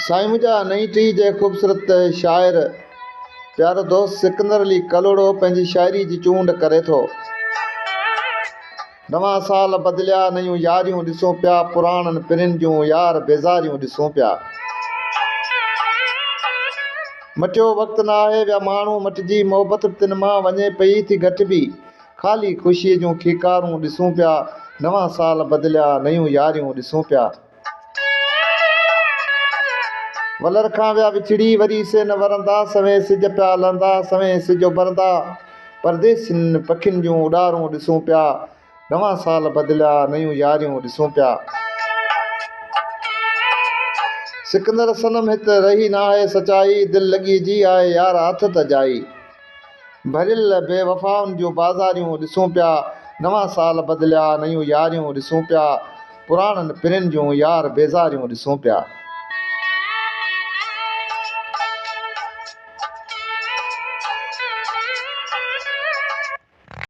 साईं मुंहिंजा नई टी जे ख़ूबसूरत शाइर प्यारो दोस्त सिकंदर अली कलोड़ो पंहिंजी शाइरी जी चूंड करे थो। नवां साल बदिलिया नयूं यारियूं ॾिसूं पिया, पुराणनि पिरिन जूं यार बेज़ारियूं ॾिसूं पिया। मटियो वक़्तु न आहे विया माण्हू मटिजी, मोहबत तिन मां वञे पई थी घटिबी, ख़ाली ख़ुशीअ जूं खीकारूं ॾिसूं पिया। नवां साल बदिलिया नयूं यारियूं ॾिसूं पिया। वलर खां विया विछड़ी वरी से न वरंदा, सवें सिज पिया लहंदा सवें सिज उभरंदा, परदेसियुनि पखियुनि जूं उॾारूं ॾिसूं पिया। नवां साल बदिलिया नयूं यारियूं ॾिसूं पिया। सिकंदर सनम हित रही न आहे सचाई, दिलि लॻी जी आहे यार हथ त जाई, भरियल बेवफ़ाउनि जूं बाज़ारियूं ॾिसूं पिया। नवां साल बदिलिया नयूं यारियूं ॾिसूं पिया, पुराणनि पिरिन जूं यार बेज़ारियूं ॾिसूं पिया।